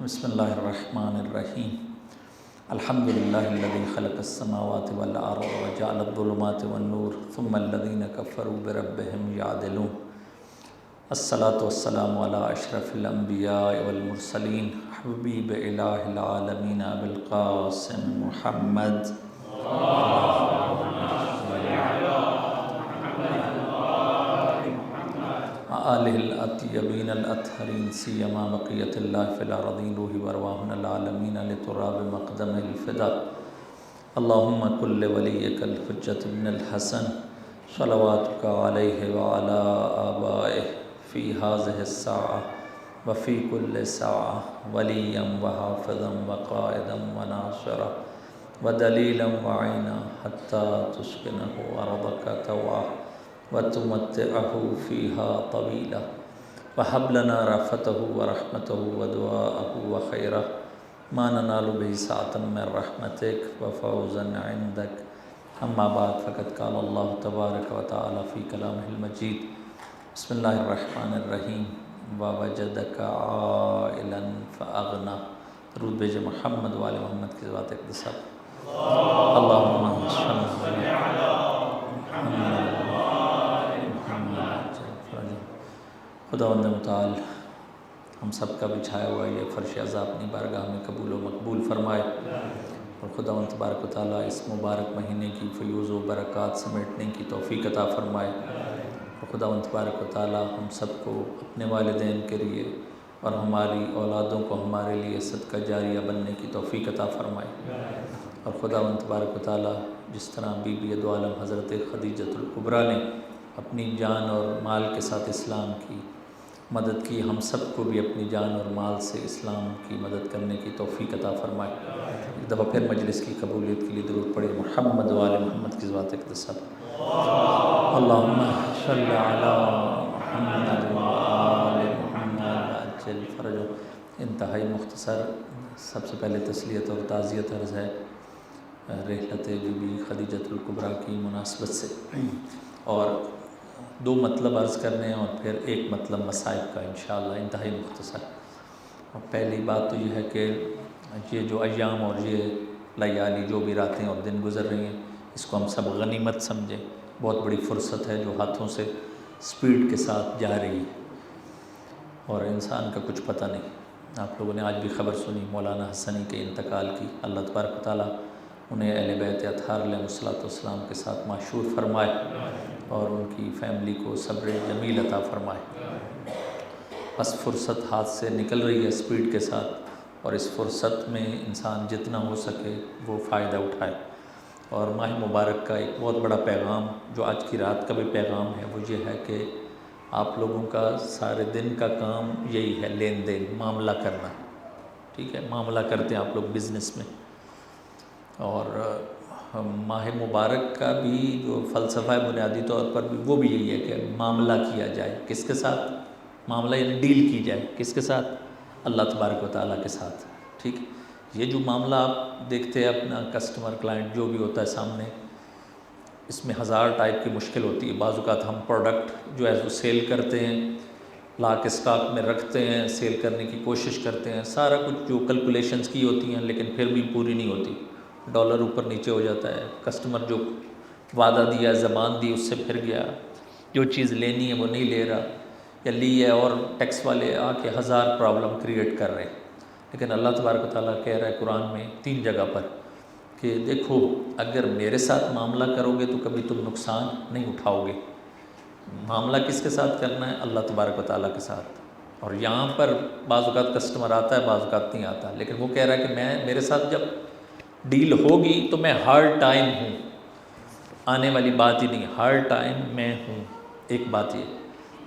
بسم اللہ الرحمن الرحیم الحمدللہ الذی خلق السماوات والارض وجعل الظلمات والنور ثم الذین کفروا بربهم یعدلون الصلاة والسلام علی اشرف الانبیاء والمرسلین حبیب الہ العالمین ابی القاسم محمد آلہ الاطیبین الاطہرین سیما بقیت اللہ فی الارضین روح وارواحنا العالمین لتراب مقدم الفدا اللہم کل ولیک الحجت بن الحسن صلواتک علیہ وعلا آبائہ فی هذه الساعة وفی کل ساعة ولیا وحافظا وقائدا وناصرا ودلیلا وعینا حتی تسکنہ ارضک طوعا وتمتعه فيها طويلا وهب لنا رأفته ورحمته ودعاءه وخيره ما ننال به سعة من رحمتك وفوزا عندك أما بعد فقد قال الله تبارك وتعالى في كلامه المجيد بسم الله الرحمن الرحيم ووجدك عائلا فأغنى درود بھیجے محمد وآل محمد کی ذات اقدس اللهم صل على محمد خداوند متعال ہم سب کا بچھایا ہوا یہ فرش عزا اپنی بارگاہ میں قبول و مقبول فرمائے اور خداوند تبارک و تعالیٰ اس مبارک مہینے کی فیوز و برکات سمیٹنے کی توفیق عطا فرمائے اور خداوند تبارک و تعالیٰ ہم سب کو اپنے والدین کے لیے اور ہماری اولادوں کو ہمارے لیے صدقہ جاریہ بننے کی توفیق عطا فرمائے اور خداوند تبارک و تعالیٰ جس طرح بی بی دو عالم حضرت خدیجۃ الکبریٰ نے اپنی جان اور مال کے ساتھ اسلام کی مدد کی، ہم سب کو بھی اپنی جان اور مال سے اسلام کی مدد کرنے کی توفیق عطا فرمائے۔ ایک دفعہ پھر مجلس کی قبولیت کے لیے درود پڑھے محمد و آل محمد کی ذات اقدس اللہم صل علی محمد و آل محمد عجل فرجہ۔ انتہائی مختصر، سب سے پہلے تسلیت اور تعزیت عرض ہے رحلت بی بی خدیجۃ الکبریٰ کی مناسبت سے، اور دو مطلب عرض کرنے ہیں اور پھر ایک مطلب مصائب کا انشاءاللہ انتہائی مختصر۔ اور پہلی بات تو یہ ہے کہ یہ جو ایام اور یہ لیالی جو بھی راتیں اور دن گزر رہی ہیں، اس کو ہم سب غنیمت سمجھیں۔ بہت بڑی فرصت ہے جو ہاتھوں سے سپیڈ کے ساتھ جا رہی ہے اور انسان کا کچھ پتہ نہیں۔ آپ لوگوں نے آج بھی خبر سنی مولانا حسنی کے انتقال کی، اللہ تبارک و تعالیٰ انہیں اہل بیت اطہار علیہ السلام کے ساتھ معشور فرمائے اور ان کی فیملی کو صبر جمیل عطا فرمائے۔ بس فرصت ہاتھ سے نکل رہی ہے سپیڈ کے ساتھ، اور اس فرصت میں انسان جتنا ہو سکے وہ فائدہ اٹھائے۔ اور ماہ مبارک کا ایک بہت بڑا پیغام جو آج کی رات کا بھی پیغام ہے وہ یہ ہے کہ آپ لوگوں کا سارے دن کا کام یہی ہے، لین دین، معاملہ کرنا، ٹھیک ہے؟ معاملہ کرتے ہیں آپ لوگ بزنس میں، اور ماہ مبارک کا بھی جو فلسفہ ہے بنیادی طور پر بھی وہ بھی یہی ہے کہ معاملہ کیا جائے۔ کس کے ساتھ معاملہ؟ یعنی ڈیل کی جائے، کس کے ساتھ؟ اللہ تبارک و تعالیٰ کے ساتھ، ٹھیک۔ یہ جو معاملہ آپ دیکھتے ہیں اپنا کسٹمر کلائنٹ جو بھی ہوتا ہے سامنے، اس میں ہزار ٹائپ کی مشکل ہوتی ہے۔ بعض اوقات ہم پروڈکٹ جو ہے وہ سیل کرتے ہیں، لا کے اسٹاک میں رکھتے ہیں، سیل کرنے کی کوشش کرتے ہیں، سارا کچھ جو کیلکولیشنز کی ہوتی ہیں لیکن پھر بھی پوری نہیں ہوتی، ڈالر اوپر نیچے ہو جاتا ہے، کسٹمر جو وعدہ دیا، زبان دی، اس سے پھر گیا، جو چیز لینی ہے وہ نہیں لے رہا، یا لی ہے اور ٹیکس والے آ کے ہزار پرابلم کریٹ کر رہے ہیں۔ لیکن اللہ تبارک و تعالیٰ کہہ رہا ہے قرآن میں 3 جگہ پر کہ دیکھو اگر میرے ساتھ معاملہ کرو گے تو کبھی تم نقصان نہیں اٹھاؤ گے۔ معاملہ کس کے ساتھ کرنا ہے؟ اللہ تبارک و تعالیٰ کے ساتھ۔ اور یہاں پر بعض اوقات کسٹمر آتا ہے، بعض اوقات نہیں آتا، لیکن وہ کہہ رہا ہے کہ میرے ساتھ جب ڈیل ہوگی تو میں ہر ٹائم ہوں، آنے والی بات ہی نہیں، ہر ٹائم میں ہوں۔ ایک بات یہ۔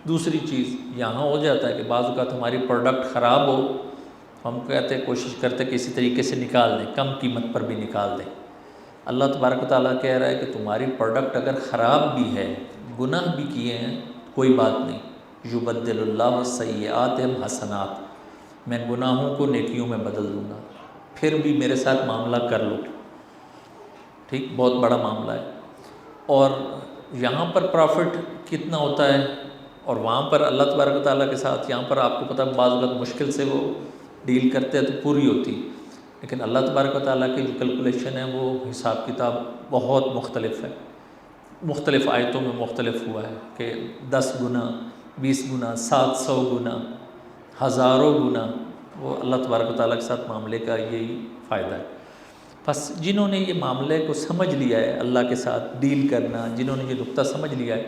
دوسری چیز یہاں ہو جاتا ہے کہ بعض اوقات ہماری پروڈکٹ خراب ہو، ہم کہتے ہیں کوشش کرتے کہ کسی طریقے سے نکال دیں، کم قیمت پر بھی نکال دیں۔ اللہ تبارک و تعالیٰ کہہ رہا ہے کہ تمہاری پروڈکٹ اگر خراب بھی ہے، گناہ بھی کیے ہیں، کوئی بات نہیں، یبدل اللہ السیئات حسنات، میں گناہوں کو نیکیوں میں بدل دوں گا، پھر بھی میرے ساتھ معاملہ کر لو، ٹھیک۔ بہت بڑا معاملہ ہے۔ اور یہاں پر پروفٹ کتنا ہوتا ہے اور وہاں پر اللہ تبارک و تعالیٰ کے ساتھ، یہاں پر آپ کو پتہ بعض وقت مشکل سے وہ ڈیل کرتے ہیں تو پوری ہوتی، لیکن اللہ تبارک و تعالیٰ کی جو کیلکولیشن ہے وہ حساب کتاب بہت مختلف ہے، مختلف آیتوں میں مختلف ہوا ہے کہ 10 گنا، 20 گنا، 700 گنا، ہزاروں گنا، وہ اللہ تبارک و تعالیٰ کے ساتھ معاملے کا یہی فائدہ ہے۔ بس جنہوں نے یہ معاملے کو سمجھ لیا ہے، اللہ کے ساتھ ڈیل کرنا، جنہوں نے یہ نقطہ سمجھ لیا ہے،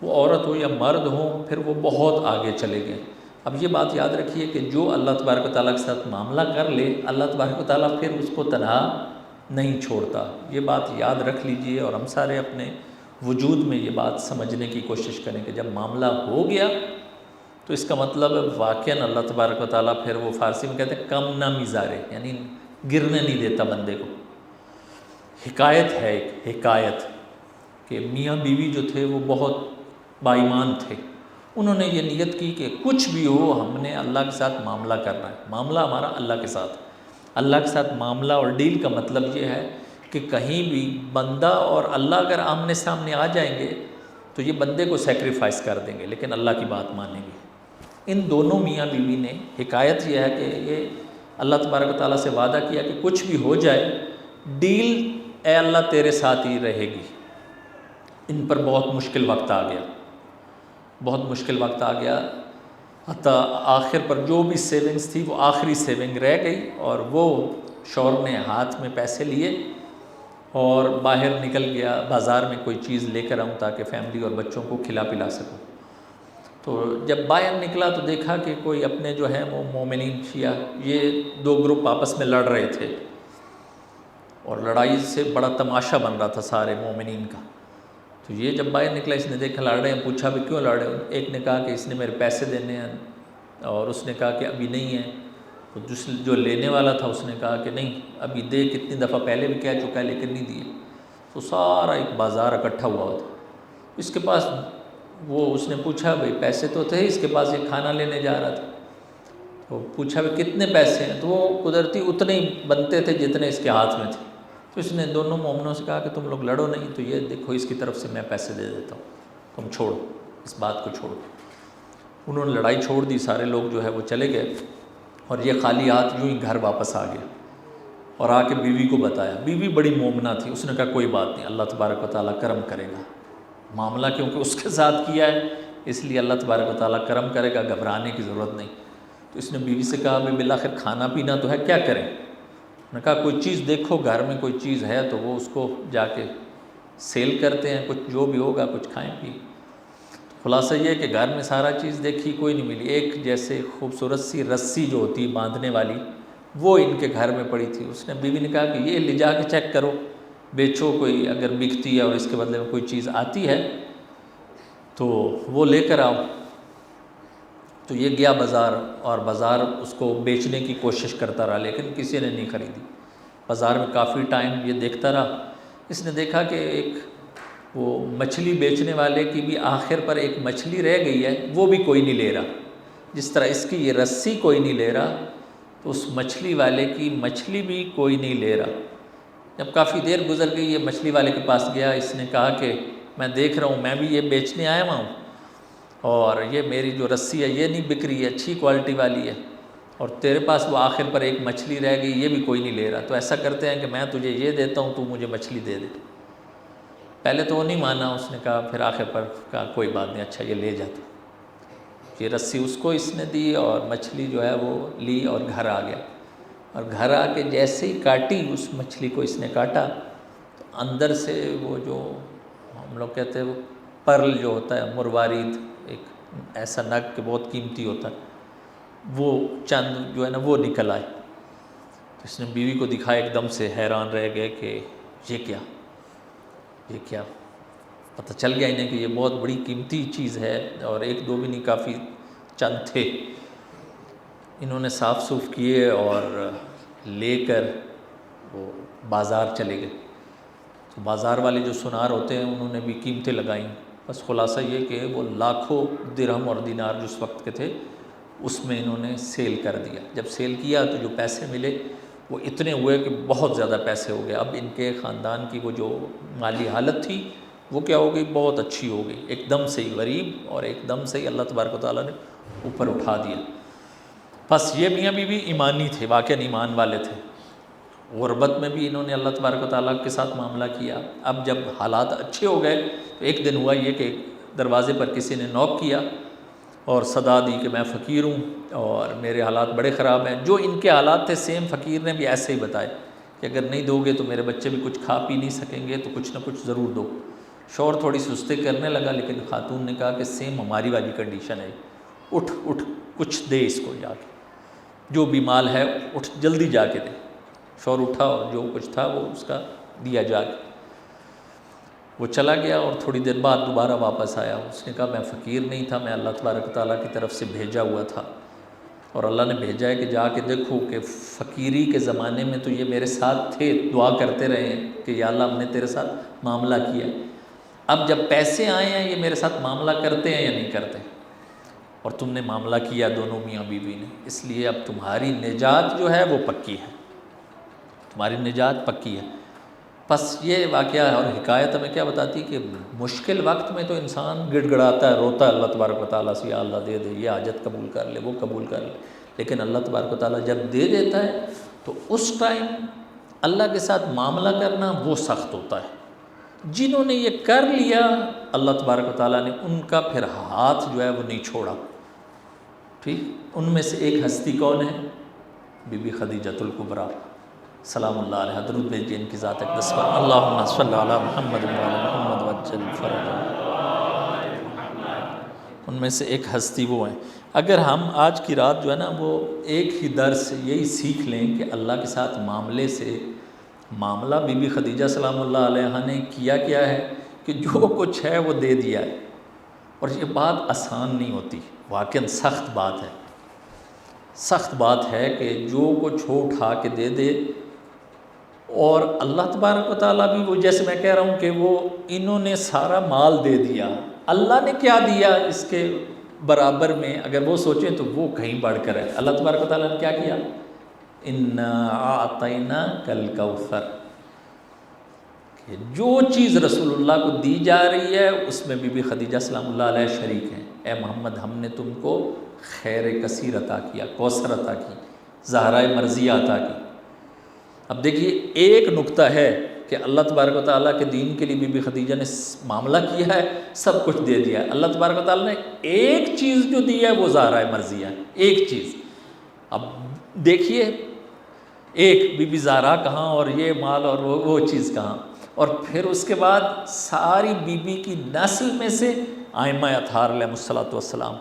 وہ عورت ہو یا مرد ہو، پھر وہ بہت آگے چلے گئے۔ اب یہ بات یاد رکھیے کہ جو اللہ تبارک و تعالیٰ کے ساتھ معاملہ کر لے، اللہ تبارک و تعالیٰ پھر اس کو تنہا نہیں چھوڑتا۔ یہ بات یاد رکھ لیجئے، اور ہم سارے اپنے وجود میں یہ بات سمجھنے کی کوشش کریں کہ جب معاملہ ہو گیا تو اس کا مطلب واقعاً اللہ تبارک و تعالیٰ پھر وہ فارسی میں کہتے ہیں کم نہ میزارے، یعنی گرنے نہیں دیتا بندے کو۔ حکایت ہے ایک حکایت کہ میاں بیوی جو تھے وہ بہت بائیمان تھے، انہوں نے یہ نیت کی کہ کچھ بھی ہو ہم نے اللہ کے ساتھ معاملہ کرنا ہے، معاملہ ہمارا اللہ کے ساتھ۔ اللہ کے ساتھ معاملہ اور ڈیل کا مطلب یہ ہے کہ کہیں بھی بندہ اور اللہ اگر آمنے سامنے آ جائیں گے تو یہ بندے کو سیکریفائس کر دیں گے لیکن اللہ کی بات مانیں گے۔ ان دونوں میاں بیوی نے، حکایت یہ ہے کہ یہ اللہ تبارک و تعالیٰ سے وعدہ کیا کہ کچھ بھی ہو جائے ڈیل اے اللہ تیرے ساتھ ہی رہے گی۔ ان پر بہت مشکل وقت آ گیا، بہت مشکل وقت آ گیا، حتیٰ آخر پر جو بھی سیونگز تھی وہ آخری سیونگ رہ گئی، اور وہ شوہر نے ہاتھ میں پیسے لیے اور باہر نکل گیا بازار میں کوئی چیز لے کر آؤں تاکہ فیملی اور بچوں کو کھلا پلا سکوں۔ تو جب باہر نکلا تو دیکھا کہ کوئی اپنے جو ہیں وہ مومنین شیعہ، یہ دو گروپ آپس میں لڑ رہے تھے، اور لڑائی سے بڑا تماشا بن رہا تھا سارے مومنین کا۔ تو یہ جب باہر نکلا، اس نے دیکھا لڑ رہے ہیں، پوچھا بھی کیوں لڑ رہے ہیں؟ ایک نے کہا کہ اس نے میرے پیسے دینے ہیں، اور اس نے کہا کہ ابھی نہیں ہے۔ تو جو لینے والا تھا اس نے کہا کہ نہیں ابھی دے، کتنی دفعہ پہلے بھی کہہ چکا ہے لیکن نہیں دیے۔ تو سارا ایک بازار اکٹھا ہوا تھا اس کے پاس۔ وہ اس نے پوچھا بھئی پیسے تو تھے اس کے پاس، یہ کھانا لینے جا رہا تھا۔ تو پوچھا بھئی کتنے پیسے ہیں؟ تو وہ قدرتی اتنے ہی بنتے تھے جتنے اس کے ہاتھ میں تھے۔ تو اس نے دونوں مومنوں سے کہا کہ تم لوگ لڑو نہیں، تو یہ دیکھو اس کی طرف سے میں پیسے دے دیتا ہوں، تم چھوڑو اس بات کو چھوڑو۔ انہوں نے لڑائی چھوڑ دی، سارے لوگ جو ہے وہ چلے گئے، اور یہ خالی ہاتھ یوں ہی گھر واپس آ گیا، اور آ کے بیوی کو بتایا۔ بیوی بڑی مومنہ تھی، اس نے کہا کوئی بات نہیں، اللہ تبارک و تعالیٰ کرم کرے گا، معاملہ کیونکہ اس کے ساتھ کیا ہے اس لیے اللہ تبارک و تعالیٰ کرم کرے گا، گھبرانے کی ضرورت نہیں۔ تو اس نے بیوی سے کہا بھئی بالآخر کھانا پینا تو ہے، کیا کریں؟ نے کہا کوئی چیز دیکھو گھر میں کوئی چیز ہے تو وہ اس کو جا کے سیل کرتے ہیں، کچھ جو بھی ہوگا کچھ کھائیں پی۔ خلاصہ یہ ہے کہ گھر میں سارا چیز دیکھی، کوئی نہیں ملی۔ ایک جیسے خوبصورت سی رسی جو ہوتی باندھنے والی، وہ ان کے گھر میں پڑی تھی۔ اس نے بیوی نے کہا کہ یہ لے جا کے چیک کرو، بیچو، کوئی اگر بکتی ہے اور اس کے بدلے میں کوئی چیز آتی ہے تو وہ لے کر آؤ۔ تو یہ گیا بازار، اور بازار اس کو بیچنے کی کوشش کرتا رہا لیکن کسی نے نہیں خریدی۔ بازار میں کافی ٹائم یہ دیکھتا رہا۔ اس نے دیکھا کہ ایک وہ مچھلی بیچنے والے کی بھی آخر پر ایک مچھلی رہ گئی ہے، وہ بھی کوئی نہیں لے رہا۔ جس طرح اس کی یہ رسی کوئی نہیں لے رہا، تو اس مچھلی والے کی مچھلی بھی کوئی نہیں لے رہا۔ جب کافی دیر گزر گئی، یہ مچھلی والے کے پاس گیا، اس نے کہا کہ میں دیکھ رہا ہوں، میں بھی یہ بیچنے آیا ہوا ہوں، اور یہ میری جو رسی ہے یہ نہیں بک رہی ہے، اچھی کوالٹی والی ہے، اور تیرے پاس وہ آخر پر ایک مچھلی رہ گئی، یہ بھی کوئی نہیں لے رہا۔ تو ایسا کرتے ہیں کہ میں تجھے یہ دیتا ہوں، تو مجھے مچھلی دے دے۔ پہلے تو وہ نہیں مانا، اس نے کہا، پھر آخر پر کہا کوئی بات نہیں، اچھا یہ لے جاتا۔ یہ رسی اس کو اس نے دی، اور مچھلی جو ہے وہ لی اور گھر آ گیا، اور گھر آ کے جیسے ہی کاٹی اس مچھلی کو، اس نے کاٹا تو اندر سے وہ جو ہم لوگ کہتے ہیں وہ پرل جو ہوتا ہے، مروارید، ایک ایسا نگ کہ بہت قیمتی ہوتا ہے، وہ چند جو ہے نا وہ نکل آئے۔ تو اس نے بیوی کو دکھا، ایک دم سے حیران رہ گئے کہ یہ کیا پتہ چل گیا انہیں کہ یہ بہت بڑی قیمتی چیز ہے، اور ایک دو بھی نہیں، کافی چند تھے۔ انہوں نے صاف صوف کیے اور لے کر وہ بازار چلے گئے۔ تو بازار والے جو سنار ہوتے ہیں انہوں نے بھی قیمتیں لگائیں۔ بس خلاصہ یہ کہ وہ لاکھوں درہم اور دینار جو اس وقت کے تھے اس میں انہوں نے سیل کر دیا۔ جب سیل کیا تو جو پیسے ملے وہ اتنے ہوئے کہ بہت زیادہ پیسے ہو گئے۔ اب ان کے خاندان کی وہ جو مالی حالت تھی وہ کیا ہو گئی، بہت اچھی ہو گئی، ایک دم سے ہی غریب، اور ایک دم سے ہی اللہ تبارک و تعالیٰ نے اوپر اٹھا دیا۔ بس یہ میاں بیوی ایمانی تھے، واقعاً ایمان والے تھے، غربت میں بھی انہوں نے اللہ تبارک و تعالیٰ کے ساتھ معاملہ کیا۔ اب جب حالات اچھے ہو گئے تو ایک دن ہوا یہ کہ دروازے پر کسی نے نوک کیا اور صدا دی کہ میں فقیر ہوں اور میرے حالات بڑے خراب ہیں۔ جو ان کے حالات تھے سیم فقیر نے بھی ایسے ہی بتائے کہ اگر نہیں دو گے تو میرے بچے بھی کچھ کھا پی نہیں سکیں گے، تو کچھ نہ کچھ ضرور دو۔ شوہر تھوڑی سستی کرنے لگا، لیکن خاتون نے کہا کہ سیم ہماری والی کنڈیشن ہے، اٹھ کچھ دے اس کو جا کے، جو بھی مال ہے اٹھ جلدی جا کے دے۔ شوہر اٹھا اور جو کچھ تھا وہ اس کا دیا جا کے، وہ چلا گیا اور تھوڑی دیر بعد دوبارہ واپس آیا۔ اس نے کہا میں فقیر نہیں تھا، میں اللہ تبارک و تعالیٰ کی طرف سے بھیجا ہوا تھا، اور اللہ نے بھیجا ہے کہ جا کے دیکھو کہ فقیری کے زمانے میں تو یہ میرے ساتھ تھے، دعا کرتے رہے ہیں کہ یا اللہ ہم نے تیرے ساتھ معاملہ کیا، اب جب پیسے آئے ہیں یہ میرے ساتھ معاملہ کرتے ہیں یا نہیں کرتے، اور تم نے معاملہ کیا دونوں میاں بیوی نے، اس لیے اب تمہاری نجات جو ہے وہ پکی ہے، تمہاری نجات پکی ہے۔ بس یہ واقعہ اور حکایت ہمیں کیا بتاتی کہ مشکل وقت میں تو انسان گڑ گڑاتا ہے، روتا ہے اللہ تبارک و تعالیٰ سے، یا اللہ دے دے، یہ حاجت قبول کر لے، وہ قبول کر لے، لیکن اللہ تبارک و تعالیٰ جب دے دیتا ہے تو اس ٹائم اللہ کے ساتھ معاملہ کرنا وہ سخت ہوتا ہے۔ جنہوں نے یہ کر لیا اللہ تبارک و تعالیٰ نے ان کا پھر ہاتھ جو ہے وہ نہیں چھوڑا، ٹھیک۔ ان میں سے ایک ہستی کون ہے؟ بی بی خدیجۃ الکبریٰ سلام اللہ علیہ، درود بھیجیے ان کی ذات اقدس پر، اللہم صلی علی محمد وعلی محمد وعجل فرجہ۔ ان میں سے ایک ہستی وہ ہیں۔ اگر ہم آج کی رات جو ہے نا وہ ایک ہی درس یہی سیکھ لیں کہ اللہ کے ساتھ معاملے سے، معاملہ بی بی خدیجہ سلام اللہ علیہ نے کیا کیا ہے کہ جو کچھ ہے وہ دے دیا ہے، اور یہ بات آسان نہیں ہوتی، واقعاً سخت بات ہے، سخت بات ہے کہ جو کچھ ہو اٹھا کے دے دے، اور اللہ تبارک و تعالیٰ بھی وہ جیسے میں کہہ رہا ہوں کہ وہ انہوں نے سارا مال دے دیا، اللہ نے کیا دیا اس کے برابر میں اگر وہ سوچیں تو وہ کہیں بڑھ کر ہے۔ اللہ تبارک و تعالیٰ نے کیا کیا؟ اِنَّا أَعْطَيْنَاكَ الْكَوْثَرَ، کہ جو چیز رسول اللہ کو دی جا رہی ہے اس میں بی بی خدیجہ سلام اللہ علیہ شریک ہیں۔ اے محمد ہم نے تم کو خیر کثیر عطا کیا، کوثر عطا کی، زہرائے مرضیہ عطا کی۔ اب دیکھیے ایک نقطہ ہے کہ اللہ تبارک و تعالیٰ کے دین کے لیے بی بی خدیجہ نے معاملہ کیا ہے، سب کچھ دے دیا ہے۔ اللہ تبارک و تعالیٰ نے ایک چیز جو دی ہے وہ زہرائے مرضیہ ہے، ایک چیز۔ اب دیکھیے ایک بی بی زہرا کہاں اور یہ مال اور وہ چیز کہاں، اور پھر اس کے بعد ساری بی بی کی نسل میں سے ائمہ اطہار علیہ السلام،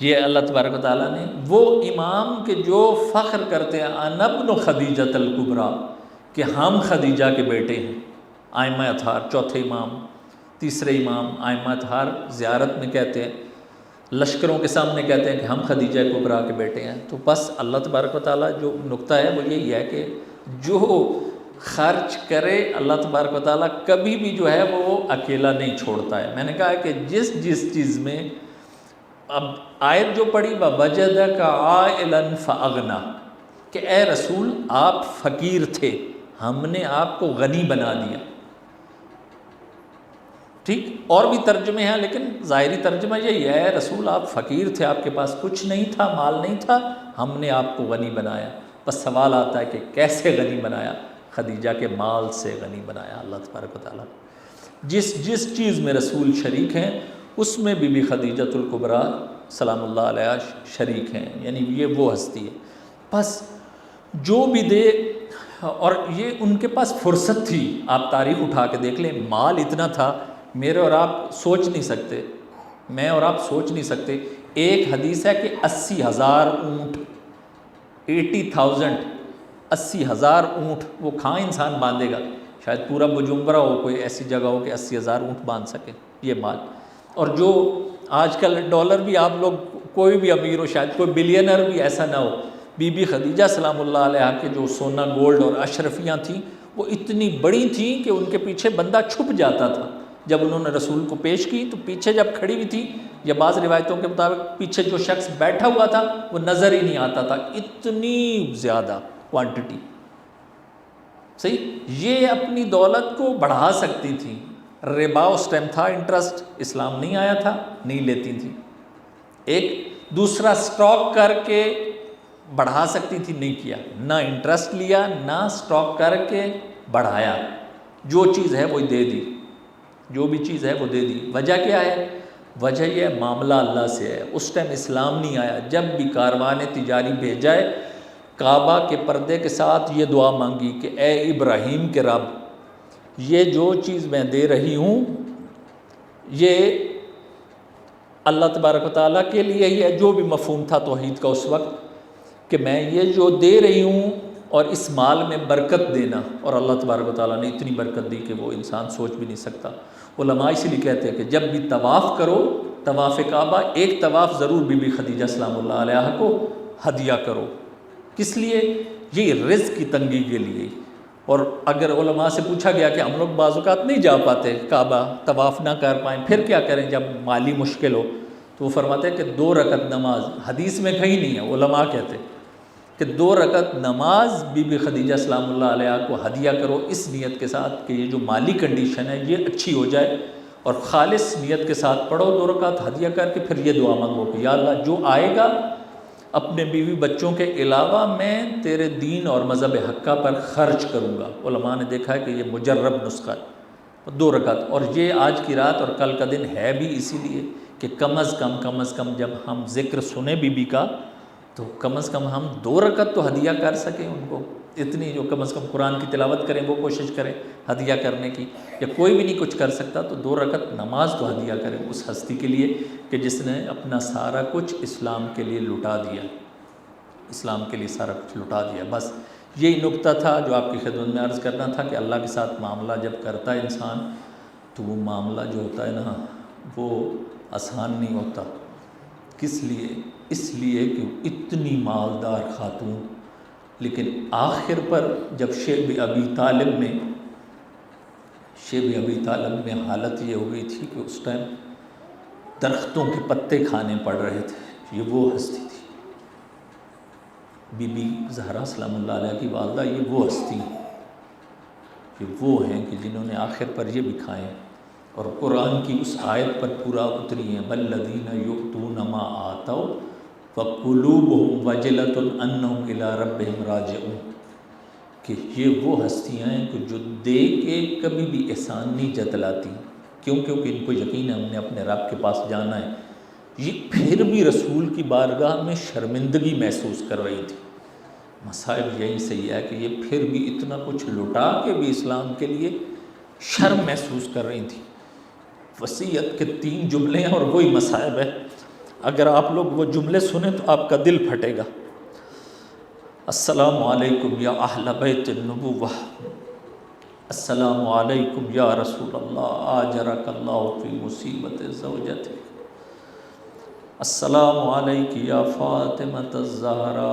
یہ اللہ تبارک و تعالیٰ نے وہ امام کے جو فخر کرتے ہیں انا ابن خدیجۃ الکبریٰ کہ ہم خدیجہ کے بیٹے ہیں، ائمہ اطہار چوتھے امام، تیسرے امام ائمہ اطہار زیارت میں کہتے ہیں، لشکروں کے سامنے کہتے ہیں کہ ہم خدیجہ کبریٰ کے بیٹے ہیں۔ تو بس اللہ تبارک و تعالیٰ جو نقطہ ہے وہ یہی ہے کہ جو خرچ کرے اللہ تبارک و تعالیٰ کبھی بھی جو ہے وہ اکیلا نہیں چھوڑتا ہے۔ میں نے کہا کہ جس چیز میں، اب آیت جو پڑھی وَوَجَدَكَ عَائِلًا فَأَغْنَىٰ، کہ اے رسول آپ فقیر تھے، ہم نے آپ کو غنی بنا دیا، ٹھیک۔ اور بھی ترجمے ہیں لیکن ظاہری ترجمہ یہی ہے، رسول آپ فقیر تھے، آپ کے پاس کچھ نہیں تھا، مال نہیں تھا، ہم نے آپ کو غنی بنایا۔ بس سوال آتا ہے کہ کیسے غنی بنایا؟ خدیجہ کے مال سے غنی بنایا اللہ تبارک و تعالیٰ۔ جس چیز میں رسول شریک ہیں اس میں بی بی خدیجۃ الکبریٰ سلام اللہ علیہ شریک ہیں، یعنی یہ وہ ہستی ہے۔ بس جو بھی دے، اور یہ ان کے پاس فرصت تھی، آپ تاریخ اٹھا کے دیکھ لیں، مال اتنا تھا، میرے اور آپ سوچ نہیں سکتے، میں اور آپ سوچ نہیں سکتے۔ ایک حدیث ہے کہ 80,000 اونٹ، 80,000 80,000 اونٹ وہ کہاں انسان باندھے گا؟ شاید پورا بجمبرا ہو، کوئی ایسی جگہ ہو کہ 80,000 اونٹ باندھ سکے یہ مال۔ اور جو آج کل ڈالر بھی آپ لوگ کوئی بھی امیر ہو، شاید کوئی بلینر بھی ایسا نہ ہو، بی بی خدیجہ سلام اللہ علیہ کے جو سونا گولڈ اور اشرفیاں تھیں وہ اتنی بڑی تھیں کہ ان کے پیچھے بندہ چھپ جاتا تھا۔ جب انہوں نے رسول کو پیش کی تو پیچھے جب کھڑی ہوئی تھی، یا بعض روایتوں کے مطابق پیچھے جو شخص بیٹھا ہوا تھا وہ نظر ہی نہیں آتا تھا، اتنی زیادہ کوانٹٹی، صحیح۔ یہ اپنی دولت کو بڑھا سکتی تھی، ربا اس ٹائم تھا، انٹرسٹ، اسلام نہیں آیا تھا، نہیں لیتی تھی۔ ایک دوسرا سٹاک کر کے بڑھا سکتی تھی، نہیں کیا، نہ انٹرسٹ لیا نہ سٹاک کر کے بڑھایا، جو چیز ہے وہ دے دی، جو بھی چیز ہے وہ دے دی۔ وجہ کیا ہے؟ وجہ یہ ہے معاملہ اللہ سے ہے۔ اس ٹائم اسلام نہیں آیا، جب بھی کاروان تجاری بھیجائے کعبہ کے پردے کے ساتھ یہ دعا مانگی کہ اے ابراہیم کے رب، یہ جو چیز میں دے رہی ہوں یہ اللہ تبارک و تعالیٰ کے لیے ہی ہے، جو بھی مفہوم تھا توحید کا اس وقت، کہ میں یہ جو دے رہی ہوں اور اس مال میں برکت دینا، اور اللہ تبارک و تعالیٰ نے اتنی برکت دی کہ وہ انسان سوچ بھی نہیں سکتا۔ علماء اسی لیے کہتے ہیں کہ جب بھی طواف کرو، طواف کعبہ، ایک طواف ضرور بی بی خدیجہ سلام اللہ علیہا کو ہدیہ کرو۔ کس لیے؟ یہ رزق کی تنگی کے لیے۔ اور اگر علماء سے پوچھا گیا کہ ہم لوگ بعض اوقات نہیں جا پاتے کعبہ، طواف نہ کر پائیں، پھر کیا کریں جب مالی مشکل ہو، تو وہ فرماتے ہیں کہ 2 رکعت نماز، حدیث میں کہیں نہیں ہے، علماء کہتے ہیں کہ 2 رکعت نماز بی بی خدیجہ سلام اللہ علیہا کو ہدیہ کرو، اس نیت کے ساتھ کہ یہ جو مالی کنڈیشن ہے یہ اچھی ہو جائے، اور خالص نیت کے ساتھ پڑھو 2 رکعت ہدیہ کر کے پھر یہ دعا مانگو کہ یا اللہ جو آئے گا اپنے بیوی بچوں کے علاوہ میں تیرے دین اور مذہب حقہ پر خرچ کروں گا۔ علماء نے دیکھا ہے کہ یہ مجرب نسخہ ہے، 2 رکعت، اور یہ آج کی رات اور کل کا دن ہے بھی اسی لیے کہ کم از کم جب ہم ذکر سنیں بی بی کا تو کم از کم ہم 2 رکعت تو ہدیہ کر سکیں ان کو، اتنی جو کم از کم قرآن کی تلاوت کریں وہ کوشش کریں ہدیہ کرنے کی، یا کوئی بھی نہیں کچھ کر سکتا تو 2 رکعت نماز تو ہدیہ کریں اس ہستی کے لیے کہ جس نے اپنا سارا کچھ اسلام کے لیے لٹا دیا، اسلام کے لیے سارا کچھ لٹا دیا۔ بس یہی نقطہ تھا جو آپ کی خدمت میں عرض کرنا تھا کہ اللہ کے ساتھ معاملہ جب کرتا ہے انسان تو وہ معاملہ جو ہوتا ہے نا وہ آسان نہیں ہوتا۔ کس لیے؟ اس لیے کہ اتنی مالدار خاتون، لیکن آخر پر جب شیب ابی طالب میں حالت یہ ہو گئی تھی کہ اس ٹائم درختوں کے پتے کھانے پڑ رہے تھے، یہ وہ ہستی تھی بی بی زہرا سلام اللہ علیہ کی والدہ، یہ وہ ہستی ہیں، یہ وہ ہیں کہ جنہوں نے آخر پر یہ بھی کھائے، اور قرآن کی اس آیت پر پورا اتری ہیں بَالَّذِينَ يُؤْتُونَ مَا آتَوْا وَقُلُوبُهُمْ وَجِلَةٌ أَنَّهُمْ إِلَىٰ رَبِّهِمْ رَاجِعُونَ، کہ یہ وہ ہستیاں ہیں کہ جو دے کے کبھی بھی احسان نہیں جتلاتی، کیونکہ ان کو یقین ہے ہم نے اپنے رب کے پاس جانا ہے، یہ پھر بھی رسول کی بارگاہ میں شرمندگی محسوس کر رہی تھی۔ مصائب یہی سے ہے کہ یہ پھر بھی اتنا کچھ لٹا کے بھی اسلام کے لیے شرم محسوس کر رہی تھی۔ وصیت کے 3 جملے ہیں اور وہی مصائب ہے، اگر آپ لوگ وہ جملے سنیں تو آپ کا دل پھٹے گا۔ السلام علیکم یا اہل بیت النبوہ، السلام علیکم یا رسول اللہ آجرک اللہ فی مصیبت زوجتک، السلام علیک یا فاطمۃ الزہرا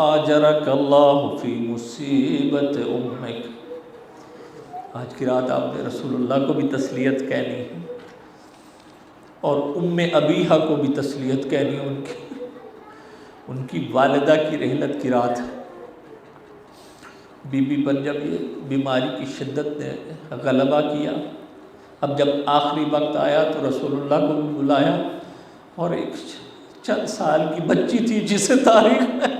آجرک اللہ فی مصیبت امک۔ آج کی رات آپ نے رسول اللہ کو بھی تسلیت کہنی ہے اور ام ابیہا کو بھی تسلیت کہنی ہے، ان کی والدہ کی رحلت کی رات ہے۔ بی بی پر جب یہ بیماری کی شدت نے غلبہ کیا، اب جب آخری وقت آیا تو رسول اللہ کو بھی بلایا، اور ایک چند سال کی بچی تھی جسے تاریخ میں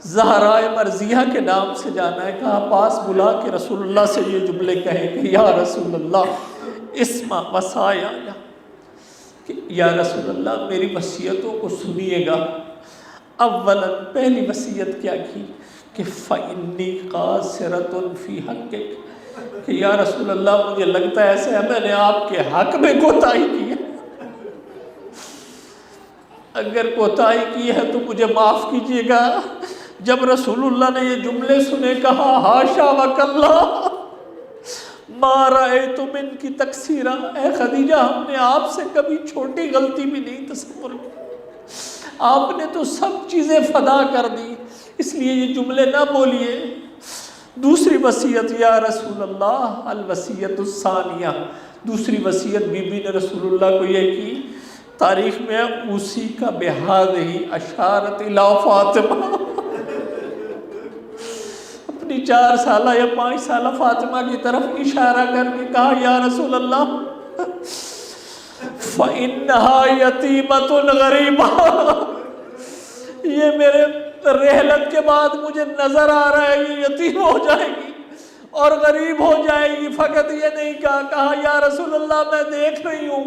زہرائے مرضیہ کے نام سے جانا ہے، کہا پاس بلا کے رسول اللہ سے یہ جملے کہیں کہ یا رسول اللہ اسمع وصایا، کہ یا رسول اللہ میری وصیتوں کو سنیے گا۔ اولا پہلی وصیت کیا کی کہ فَإِنِّي قَاصِرَةٌ فِي حَقِّكَ، کہ یا رسول اللہ مجھے لگتا ہے ایسا ہے میں نے آپ کے حق میں کوتاہی کی ہے، اگر کوتاہی کی ہے تو مجھے معاف کیجیے گا۔ جب رسول اللہ نے یہ جملے سنے کہا حاشا وکلا ما رأیت منکی تقصیرا، اے خدیجہ ہم نے آپ سے کبھی چھوٹی غلطی بھی نہیں تصور کی، آپ نے تو سب چیزیں فدا کر دی، اس لیے یہ جملے نہ بولیے۔ دوسری وصیت یا رسول اللہ الوصیت الثانیہ، دوسری وصیت بی بی نے رسول اللہ کو یہ کی، تاریخ میں اسی کا بہذہ اشارت الی فاطمہ، اپنی 4 سالہ یا 5 سالہ فاطمہ کی طرف اشارہ کر کے کہا یا رسول اللہ فَإِنَّهَا يَتِيمَةٌ غَرِيبَةٌ، یہ میرے رحلت کے بعد مجھے نظر آ رہا ہے یہ یتیم ہو جائے گی اور غریب ہو جائے گی۔ فقط یہ نہیں کہا یا رسول اللہ میں دیکھ رہی ہوں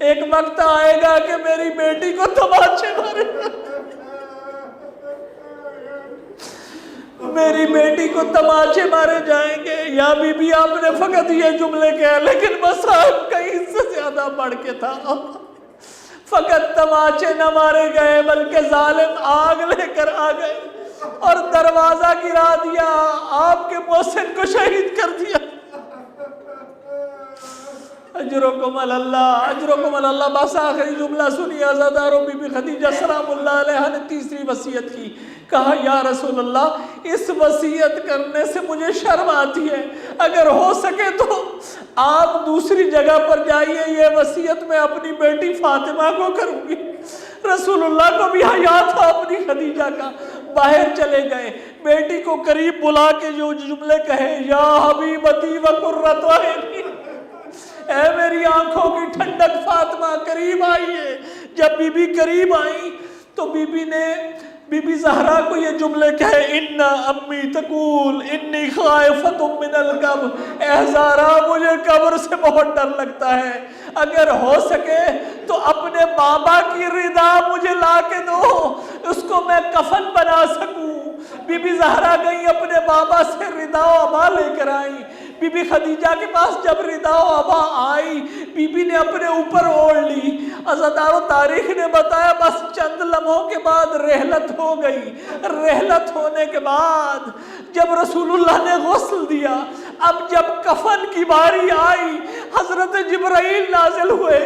ایک وقت آئے گا کہ میری بیٹی کو تماچے مارے میری بیٹی کو تماچے مارے جائیں گے۔ یا بی بی آپ نے فقط یہ جملے کہے، لیکن مسائل کہیں سے زیادہ بڑھ کے تھا۔ فقط تماچے نہ مارے گئے بلکہ ظالم آگ لے کر آ گئے اور دروازہ گرا دیا، آپ کے محسن کو شہید کر دیا۔ اجرکم اللہ، اجرکم اللہ۔ بس آخری جملہ سنیے، عزادارو بی بی خدیجہ سلام اللہ علیہ نے تیسری وصیت کی۔ کہا یا رسول اللہ اس وصیت کرنے سے مجھے شرم آتی ہے، اگر ہو سکے تو آپ دوسری جگہ پر جائیے، یہ وصیت میں اپنی بیٹی فاطمہ کو کروں گی۔ رسول اللہ کو بھی حیا تھا اپنی خدیجہ کا، باہر چلے گئے، بیٹی کو قریب بلا کے جو جملے کہے، یا حبیبتی و قرۃ عینی، اے میری آنکھوں کی ٹھنڈک فاطمہ قریب آئیے۔ جب بی بی قریب آئی تو بی بی زہرا کو یہ جملے کہے، ان امی تقول انی خائفۃ من القبر، اے زہرا مجھے قبر سے بہت ڈر لگتا ہے، اگر ہو سکے تو اپنے بابا کی ردا مجھے لا کے دو، اس کو میں کفن بنا سکوں۔ بی بی زہرا گئی اپنے بابا سے ردا و عبا لے کر آئی۔ بی بی خدیجہ کے پاس جب ردا و عبا آئی، بی بی نے اپنے اوپر اوڑھ لی۔ عزادارو تاریخ نے بتایا بس چند لمحوں کے بعد رحلت ہو گئی۔ رحلت ہونے کے بعد جب رسول اللہ نے غسل دیا، اب جب کفن کی باری آئی، حضرت جبرائیل نازل ہوئے،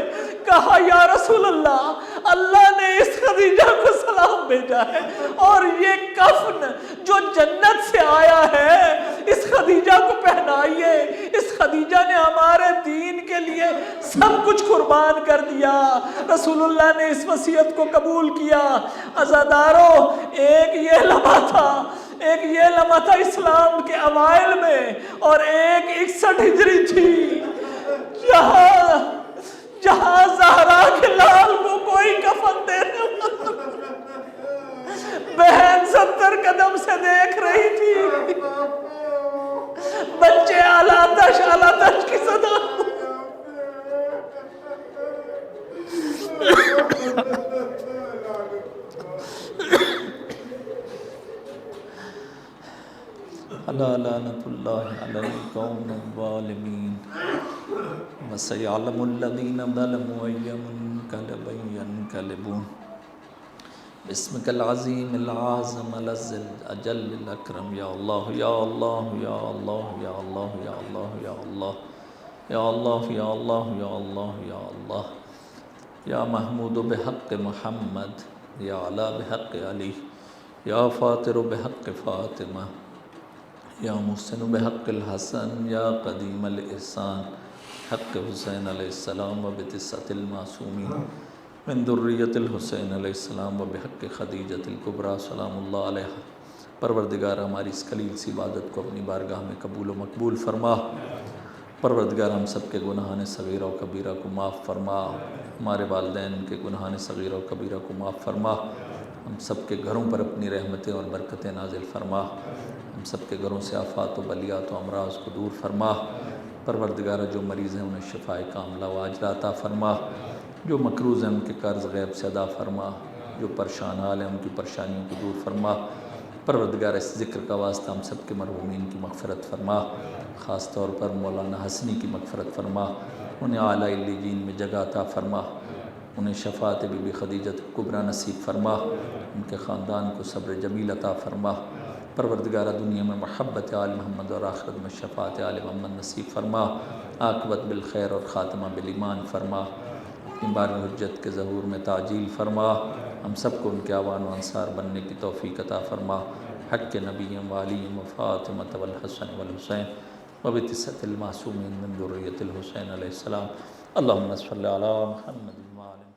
کہا یا رسول اللہ اللہ نے اس خدیجہ کو سلام بھیجا ہے اور یہ کفن جو جنت سے آیا ہے اس خدیجہ کو پہنائیے۔ اس خدیجہ نے ہمارے دین کے لیے سب کچھ قربان کر دیا۔ رسول اللہ نے اس وصیت کو قبول کیا۔ عزادارو ایک یہ لمحہ تھا اسلام کے اوائل میں، اور ایک 61 ہجری تھی جہاں زہرا کے لال کو کوئی کفن دینے والا، بہن 70 قدم سے دیکھ رہی تھی، بچے آلاتش کی صدا۔ الا لعنۃ اللہ علی القوم الظالمین وسیعلم الذین ظلموا ای منقلب ینقلبون بسمک العظیم العظم العز الاجل الاکرم یا اللہ یا اللہ یا اللہ یا اللہ یا اللہ یا اللہ یا اللہ یا اللہ یا اللہ یا اللہ یا محمود بحق محمد یا علا بحق علی یا فاطر بحق فاطمہ یا محسن بحق الحسن یا قدیم الاحسان حق حسین علیہ السلام و بتسعۃ المعصومین من ذریۃ الحسین علیہ السلام و بحق خدیجۃ الکبریٰ سلام اللہ علیہ۔ پروردگار ہماری اس قلیل سی عبادت کو اپنی بارگاہ میں قبول و مقبول فرما۔ پروردگار ہم سب کے گناہان صغیرہ و کبیرہ کو معاف فرما، ہمارے والدین کے گناہان صغیرہ و کبیرہ کو معاف فرما، ہم سب کے گھروں پر اپنی رحمتیں اور برکتیں نازل فرما، ہم سب کے گھروں سے آفات و بلیات و امراض کو دور فرما۔ پروردگار جو مریض ہیں انہیں شفاء کاملہ و عاجلہ عطا فرما، جو مقروض ہیں ان کے قرض غیب سے ادا فرما، جو پریشان حال ہیں ان کی پریشانیوں کو دور فرما۔ پروردگار اس ذکر کا واسطہ ہم سب کے مرحومین کی مغفرت فرما، خاص طور پر مولانا حسنی کی مغفرت فرما، انہیں اعلیٰ علیین میں جگہ عطا فرما، انہیں شفاعت بی بی خدیجۃ کبریٰ نصیب فرما، ان کے خاندان کو صبر جمیل عطا فرما۔ پروردگار دنیا میں محبت آل محمد اور آخرت میں شفاعت آل محمد نصیب فرما، عاقبت بالخیر اور خاتمہ بالایمان فرما، اپنی بار حجت کے ظہور میں تعجیل فرما، ہم سب کو ان کے اعوان و انصار بننے کی توفیق عطا فرما، حق کے نبیوں والیم و فاطمہ والحسن والحسین وبتسعۃ المعصومین من ذریۃ الحسین علیہ السلام۔ اللہم صلی علی محمد وعلی